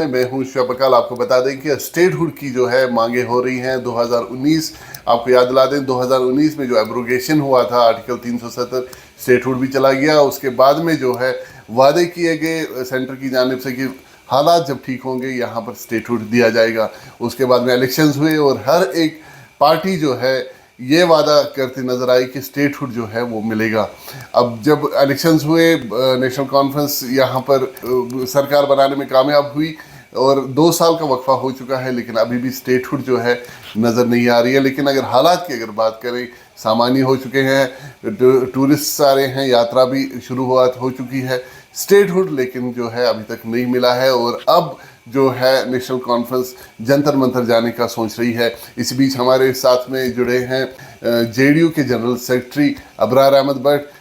मैं हूं शबकल। आपको बता दें कि स्टेटहुड की जो है मांगे हो रही हैं 2019। आपको याद दिला दें 2019 में जो एब्रोगेशन हुआ था आर्टिकल 370, स्टेटहुड भी चला गया। उसके बाद में जो है वादे किए गए सेंटर की जानिब से कि हालात जब ठीक होंगे यहाँ पर स्टेटहुड दिया जाएगा। उसके बाद में इलेक्शंस हुए और हर एक पार्टी जो है ये वादा करती नज़र आई कि स्टेटहुड जो है वो मिलेगा। अब जब इलेक्शंस हुए, नेशनल कॉन्फ्रेंस यहाँ पर सरकार बनाने में कामयाब हुई और 2 साल का वक्फा हो चुका है, लेकिन अभी भी स्टेटहुड जो है नज़र नहीं आ रही है। लेकिन अगर हालात की अगर बात करें, सामान्य हो चुके हैं, टूरिस्ट आ रहे हैं, यात्रा भी शुरुआत हो चुकी है, स्टेटहुड लेकिन जो है अभी तक नहीं मिला है। और अब जो है नेशनल कॉन्फ्रेंस जंतर मंतर जाने का सोच रही है। इस बीच हमारे साथ में जुड़े हैं जेडीयू के general secretary Abrar Ahmad Bhatt.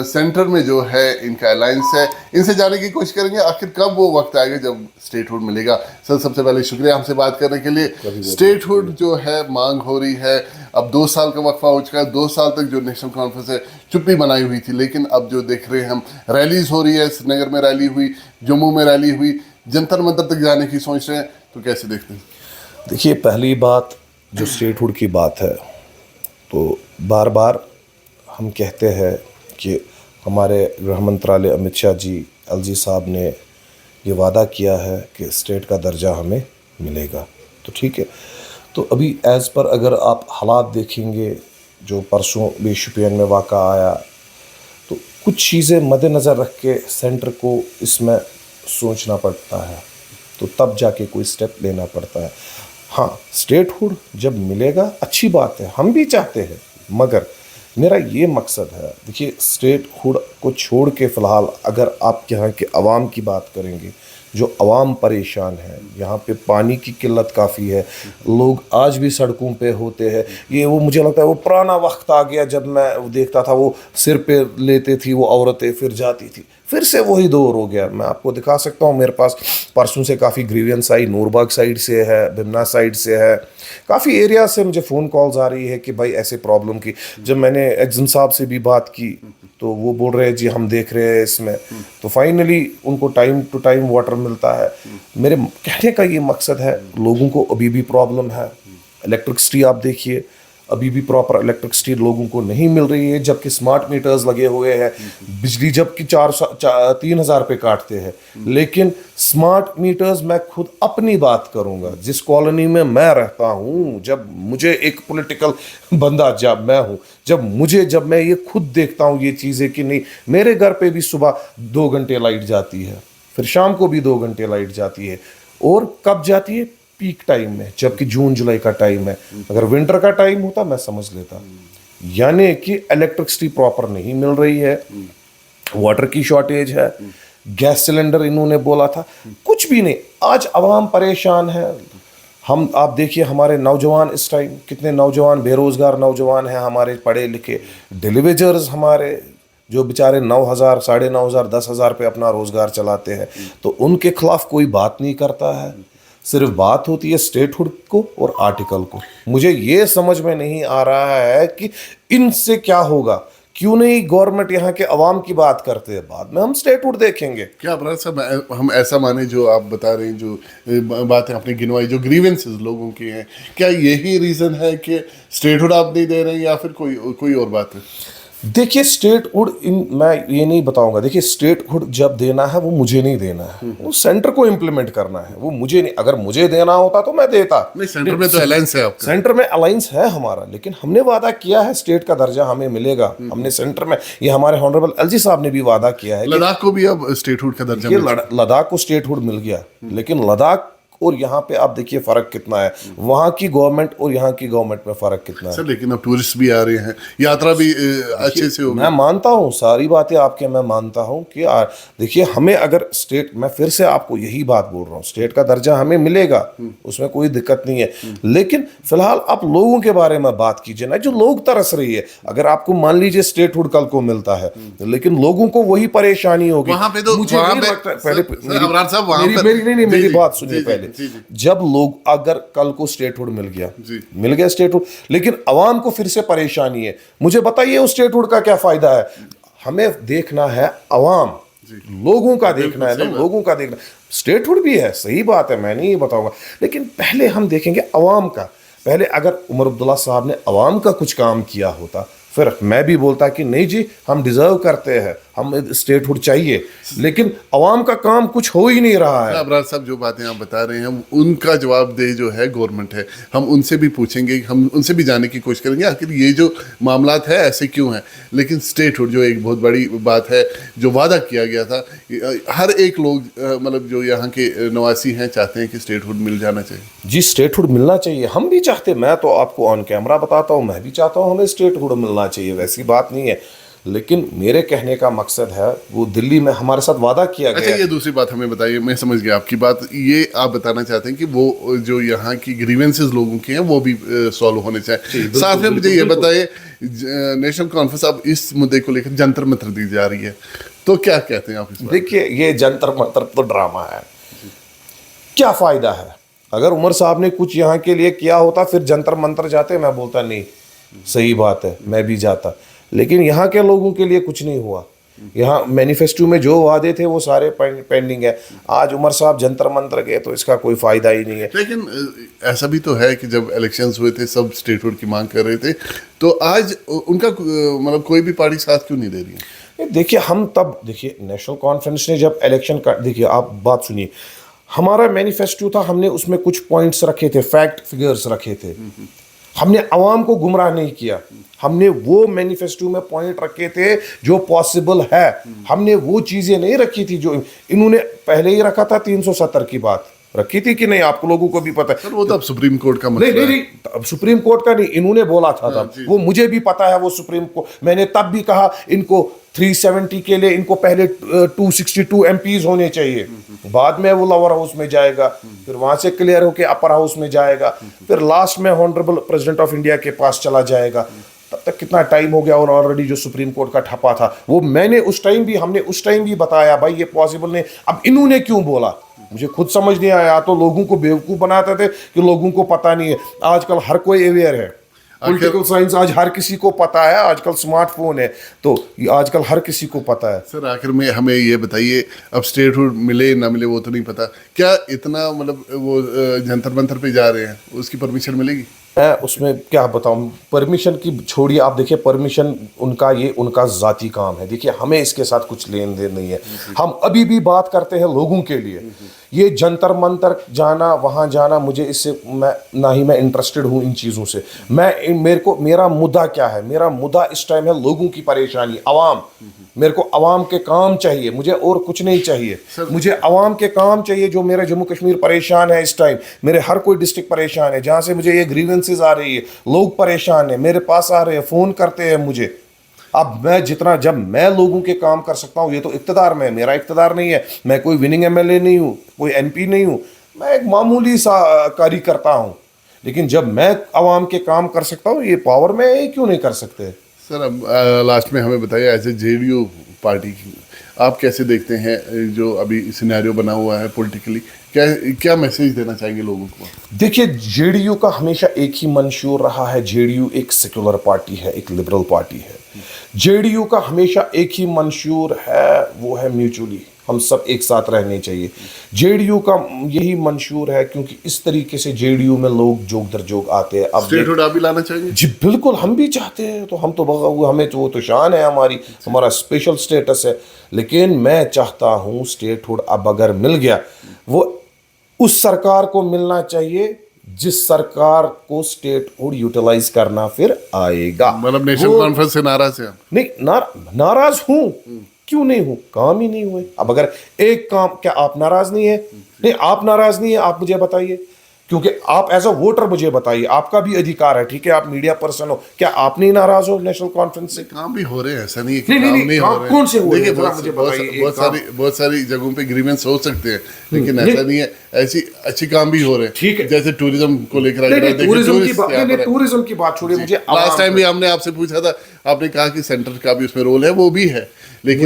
Centre में जो है इनका अलायंस है, इनसे जानने की कोशिश करेंगे आखिर कब वो वक्त आएगा जब स्टेटहुड मिलेगा। सर, सबसे पहले शुक्रिया हमसे बात करने के लिए। स्टेटहुड जो है मांग हो रही है, अब 2 साल का वक्फा हो चुका है। 2 साल तक जो नेशनल कॉन्फ्रेंस है चुप्पी बनाई हुई थी, लेकिन अब जो देख रहे हैं हम, रैलीज हो रही है। श्रीनगर में रैली हुई, जम्मू में रैली हुई, जंतर मंतर तक जाने की सोच रहे हैं, तो कैसे देखते हैं? देखिए, पहली बात जो स्टेटहुड की बात है, तो बार बार हम कहते हैं कि हमारे गृह मंत्रालय अमित शाह जी, एलजी साहब ने ये वादा किया है कि स्टेट का दर्जा हमें मिलेगा। तो ठीक है, तो अभी एज़ पर अगर आप हालात देखेंगे, जो परसों भी शुपियन में वाक़ा आया, तो कुछ चीज़ें मद्देनज़र रख के सेंटर को इसमें सोचना पड़ता है, तो तब जाके कोई स्टेप लेना पड़ता है। हाँ, स्टेटहुड जब मिलेगा अच्छी बात है, हम भी चाहते हैं, मगर मेरा ये मकसद है, देखिए, स्टेटहुड को छोड़ के फ़िलहाल अगर आप यहाँ के अवाम की बात करेंगे, जो अवाम परेशान है, यहाँ पे पानी की किल्लत काफ़ी है, लोग आज भी सड़कों पे होते हैं। ये वो मुझे लगता है वो पुराना वक्त आ गया जब मैं देखता था, वो सिर पे लेते थी वो औरतें, फिर जाती थी, फिर से वही दौर हो गया। मैं आपको दिखा सकता हूँ, मेरे पास परसों से काफ़ी ग्रीवेंस आई, नूरबाग साइड से है, बिमना साइड से है, काफ़ी एरिया से मुझे फ़ोन कॉल्स आ रही है कि भाई ऐसे प्रॉब्लम की। जब मैंने एग्जिम साहब से भी बात की तो वो बोल रहे हैं जी हम देख रहे हैं इसमें, तो फाइनली उनको टाइम टू टाइम वाटर मिलता है। मेरे कहने का ये मकसद है, लोगों को अभी भी प्रॉब्लम है। इलेक्ट्रिसिटी आप देखिए, अभी भी प्रॉपर इलेक्ट्रिसिटी लोगों को नहीं मिल रही है, जबकि स्मार्ट मीटर्स लगे हुए हैं। बिजली जबकि 3,000 पे काटते हैं, लेकिन स्मार्ट मीटर्स, मैं खुद अपनी बात करूंगा, जिस कॉलोनी में मैं रहता हूं, जब मुझे एक पॉलिटिकल बंदा जब मैं हूं, जब मैं ये खुद देखता हूं ये चीज़ें कि नहीं, मेरे घर पे भी सुबह 2 घंटे लाइट जाती है, फिर शाम को भी 2 घंटे लाइट जाती है, और कब जाती है? पीक टाइम में, जबकि जून जुलाई का टाइम है। अगर विंटर का टाइम होता मैं समझ लेता। यानी कि इलेक्ट्रिसिटी प्रॉपर नहीं मिल रही है, वाटर की शॉर्टेज है, गैस सिलेंडर इन्होंने बोला था, कुछ भी नहीं। आज आवाम परेशान है। आप देखिए, हमारे नौजवान इस टाइम, कितने नौजवान बेरोजगार नौजवान हैं हमारे, पढ़े लिखे डिलीवरीजर्स हमारे, जो बेचारे 9,000, 9,500, 10,000 पे अपना रोजगार चलाते हैं, तो उनके खिलाफ कोई बात नहीं करता है। सिर्फ बात होती है स्टेटहुड को और आर्टिकल को। मुझे ये समझ में नहीं आ रहा है कि इनसे क्या होगा। क्यों नहीं गवर्नमेंट यहाँ के अवाम की बात करते हैं, बाद में हम स्टेटहुड देखेंगे। क्या अबरार साहब, हम ऐसा माने जो आप बता रहे हैं, जो बातें आपने गिनवाई, जो ग्रीवेंसेस लोगों की हैं, क्या यही रीज़न है कि स्टेटहुड आप नहीं दे रहे हैं, या फिर कोई और बात है? देखिए, स्टेटहुड मैं ये नहीं बताऊंगा। देखिए, स्टेटहुड जब देना है वो मुझे नहीं देना है, वो सेंटर को इम्प्लीमेंट करना है, वो मुझे नहीं। अगर मुझे देना होता तो मैं देता। नहीं, सेंटर में तो अलायंस है आपका। सेंटर में अलायंस है हमारा, लेकिन हमने वादा किया है स्टेट का दर्जा हमें मिलेगा। हमने सेंटर में, ये हमारे ऑनरेबल एलजी साहब ने भी वादा किया है। लद्दाख को भी अब स्टेटहुड का दर्जा लद्दाख को स्टेटहुड मिल गया, लेकिन लद्दाख और यहाँ पे आप देखिए फर्क कितना है, वहाँ की गवर्नमेंट और यहाँ की गवर्नमेंट में फर्क कितना है। सर, लेकिन अब टूरिस्ट भी आ रहे हैं, यात्रा भी अच्छे से होगी। मैं मानता हूँ सारी बातें आपके, मैं मानता हूँ कि देखिए, हमें अगर स्टेट, मैं फिर से आपको यही बात बोल रहा हूँ, स्टेट का दर्जा हमें मिलेगा, उसमें कोई दिक्कत नहीं है। लेकिन फिलहाल आप लोगों के बारे में बात कीजिए ना, जो लोग तरस रही है। अगर आपको मान लीजिए स्टेटहुड कल को मिलता है, लेकिन लोगों को वही परेशानी होगी। वहां पे तो मुझे नहीं लगता, पहले मेरी बात सुनिए पहले। जब लोग, अगर कल को स्टेटहुड मिल गया स्टेटहुड, लेकिन अवाम को फिर से परेशानी है, मुझे बताइए उस स्टेटहुड का क्या फायदा है? हमें देखना है अवाम, लोगों का देखना है ना, लोगों का देखना। स्टेटहुड भी है, सही बात है, मैं नहीं बताऊंगा, लेकिन पहले हम देखेंगे अवाम का। पहले अगर उमर अब्दुल्ला साहब ने अवाम का कुछ काम किया होता, फिर मैं भी बोलता कि नहीं जी, हम डिजर्व करते हैं, हम स्टेटहुड चाहिए, लेकिन अवाम का काम कुछ हो ही नहीं रहा है। अबरार साहब, जो बातें आप बता रहे हैं, उनका जवाबदेह जो है गवर्नमेंट है। हम उनसे भी पूछेंगे, हम उनसे भी जानने की कोशिश करेंगे आखिर ये जो मामलात है ऐसे क्यों हैं। लेकिन स्टेटहुड जो एक बहुत बड़ी बात है, जो वादा किया गया था, हर एक लोग मतलब जो यहाँ के नवासी हैं चाहते हैं कि स्टेटहुड मिल जाना चाहिए। जी, स्टेटहुड मिलना चाहिए, हम भी चाहते, मैं तो आपको ऑन कैमरा बताता हूँ, मैं भी चाहता हूँ हमें स्टेटहुड मिलना चाहिए, वैसी बात नहीं है। लेकिन मेरे कहने का मकसद है, वो दिल्ली में हमारे साथ वादा किया गया। अच्छा, ये दूसरी बात हमें बताइए, मैं समझ गया आपकी बात। ये आप बताना चाहते हैं कि वो जो यहाँ की ग्रीवेंसेस लोगों के हैं वो भी सॉल्व होने चाहिए। साथ में मुझे ये बताइए, नेशनल कॉन्फ्रेंस अब इस मुद्दे को लेकर जंतर मंतर दी जा रही है, तो क्या कहते हैं आप इस बारे में? देखिए, ये जंतर मंतर तो ड्रामा है, क्या फायदा है? अगर उमर साहब ने कुछ यहाँ के लिए किया होता, फिर जंतर मंतर जाते, मैं बोलता नहीं, सही बात है, मैं भी जाता। लेकिन यहाँ के लोगों के लिए कुछ नहीं हुआ। यहाँ मैनिफेस्टो में जो वादे थे वो सारे पेंडिंग है। आज उमर साहब जंतर मंतर गए तो इसका कोई फायदा ही नहीं है। लेकिन ऐसा भी तो है कि जब इलेक्शंस हुए थे, सब स्टेटहुड की मांग कर रहे थे, तो आज उनका मतलब कोई भी पार्टी साथ क्यों नहीं दे रही है? देखिए, हम तब देखिए नेशनल कॉन्फ्रेंस ने जब इलेक्शन का, देखिए आप बात सुनिए, हमारा मैनिफेस्टो था, हमने उसमें कुछ पॉइंट्स रखे थे, फैक्ट फिगर्स रखे थे, हमने अवाम को गुमराह नहीं किया। हमने वो मैनिफेस्टो में पॉइंट रखे थे जो पॉसिबल है, हमने वो चीजें नहीं रखी थी जो इन्होंने पहले ही रखा था। 370 की बात रखी थी कि नहीं, आपको लोगों को भी पता है। सर, वो तो अब सुप्रीम कोर्ट का मसला नहीं, अब सुप्रीम कोर्ट का नहीं, इन्होंने बोला था तब, वो मुझे भी पता है, वो सुप्रीम कोर्ट, मैंने तब भी कहा इनको 370 के लिए इनको पहले 262 एमपीज होने चाहिए, बाद में वो लोअर हाउस में जाएगा, फिर वहां से क्लियर होके अपर हाउस में जाएगा, फिर लास्ट में ऑनरेबल प्रेसिडेंट ऑफ इंडिया के पास चला जाएगा। तब तक कितना टाइम हो गया, और ऑलरेडी जो सुप्रीम कोर्ट का ठप्पा था वो मैंने उस टाइम भी, हमने उस टाइम भी बताया भाई ये पॉसिबल नहीं। अब इन्होंने क्यों बोला, मुझे खुद समझ नहीं आया। तो लोगों को बेवकूफ बनाते थे कि लोगों को पता नहीं है। आजकल हर कोई अवेयर है, पॉलिटिकल साइंस आज हर किसी को पता है, आजकल स्मार्टफोन है, तो आजकल हर किसी को पता है। सर, आखिर में हमें ये बताइए, अब स्टेटहुड मिले ना मिले वो तो नहीं पता, क्या इतना मतलब वो जंतर मंतर पे जा रहे हैं, उसकी परमिशन मिलेगी? मैं उसमें क्या बताऊं, परमिशन की छोड़िए, आप देखिए परमिशन उनका, ये उनका जाती काम है। देखिए, हमें इसके साथ कुछ लेन देन नहीं है, हम अभी भी बात करते हैं लोगों के लिए। ये जंतर मंतर जाना, वहाँ जाना, मुझे इससे ना ही मैं इंटरेस्टेड हूँ इन चीज़ों से। मेरा मुद्दा क्या है, मेरा मुद्दा इस टाइम है लोगों की परेशानी, अवाम। मेरे को अवाम के काम चाहिए, मुझे और कुछ नहीं चाहिए, मुझे अवाम के काम चाहिए। जो मेरा जम्मू कश्मीर परेशान है इस टाइम, मेरे हर कोई डिस्ट्रिक्ट परेशान है, जहाँ से मुझे ये ग्रीवेंसेस आ रही है, लोग परेशान है, मेरे पास आ रहे हैं, फ़ोन करते हैं मुझे। अब मैं जितना, जब मैं लोगों के काम कर सकता हूँ, ये तो इक़्तिदार में, मेरा इक़्तिदार नहीं है, मैं कोई विनिंग एमएलए नहीं हूँ, कोई एमपी नहीं हूँ, मैं एक मामूली सा कार्य करता हूँ। लेकिन जब मैं अवाम के काम कर सकता हूँ, ये पावर में ये क्यों नहीं कर सकते? सर, अब लास्ट में हमें बताइए, एज ए जेडीयू पार्टी की आप कैसे देखते हैं जो अभी सिनेरियो बना हुआ है पॉलिटिकली, क्या मैसेज देना चाहेंगे लोगों को? देखिए, जेडीयू का हमेशा एक ही मंशूर रहा है, जेडीयू एक सेकुलर पार्टी है, एक लिबरल पार्टी है। जेडीयू का हमेशा एक ही मंशूर है, वो है म्यूचुअली हम सब एक साथ रहने चाहिए। जेडीयू का यही मंशूर है, क्योंकि इस तरीके से जेडीयू में लोग जोग दर जोग आते हैं। अब स्टेटहुड आप भी लाना चाहेंगे? जी बिल्कुल, हम भी चाहते हैं, तो हम तो हमें तो वो तो शान है हमारी, हमारा स्पेशल स्टेटस है। लेकिन मैं चाहता हूँ स्टेटहुड अब अगर मिल गया, वो उस सरकार को मिलना चाहिए जिस सरकार को स्टेटहुड यूटिलाइज करना फिर आएगा। मतलब नेशनल कॉन्फ्रेंस से नाराज है? नहीं, नाराज हूं, क्यों नहीं हूं, काम ही नहीं हुए। अब अगर एक काम, क्या आप नाराज नहीं है? नहीं, आप नाराज नहीं है, आप मुझे बताइए, क्योंकि आप एज अ वोटर मुझे बताइए, आपका भी अधिकार है, ठीक है, आप मीडिया पर्सन हो, क्या आप नहीं नाराज हो नेशनल कॉन्फ्रेंस से? काम भी हो रहे हैं, ऐसा नहीं है कि नहीं, काम नहीं, नहीं हो रहे हैं। कौन से हो रहे हैं? बहुत सारी जगहों पे एग्रीमेंट्स हो सकते हैं, लेकिन ऐसा नहीं है, ऐसी अच्छे काम भी हो रहे हैं, ठीक है। जैसे टूरिज्म को लेकर टूरिज्म की बात छोड़िए, मुझे लास्ट टाइम भी हमने आपसे पूछा था, आपने कहा कि सेंटर का भी उसमें रोल है, वो भी है, लेकिन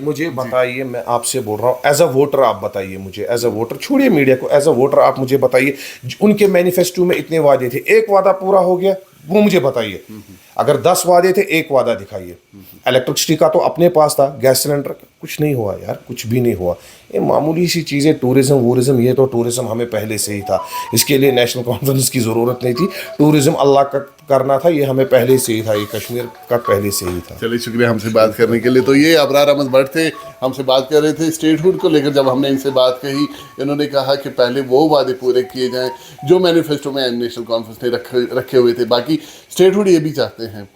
मुझे बताइए, मैं आपसे बोल रहा हूँ एज अ वोटर, आप बताइए मुझे एज अ वोटर, छोड़िए मीडिया को, एज अ वोटर आप मुझे बताइए, उनके मैनिफेस्टो में इतने वादे थे, एक वादा पूरा हो गया वो मुझे बताइए। अगर 10 वादे थे, एक वादा दिखाइए। इलेक्ट्रिसिटी का तो अपने पास था, गैस सिलेंडर कुछ नहीं हुआ यार, कुछ भी नहीं हुआ। ये मामूली सी चीज़ें, टूरिज़्म वूरिज़्म, ये तो टूरिज़्म हमें पहले से ही था, इसके लिए नेशनल कॉन्फ्रेंस की ज़रूरत नहीं थी। टूरिज़्म अल्लाह का करना था, ये हमें पहले से ही था, ये कश्मीर का पहले से ही था। चलिए शुक्रिया हमसे बात करने के लिए। तो ये अबरार अहमद भट्ट थे, हमसे बात कर रहे थे स्टेटहुड को लेकर। जब हमने इनसे बात कही, इन्होंने कहा कि पहले वो वादे पूरे किए जाएं जो मैनिफेस्टो में नेशनल कॉन्फ्रेंस ने रखे हुए थे, बाकी स्टेटहुड ये भी चाहते हैं।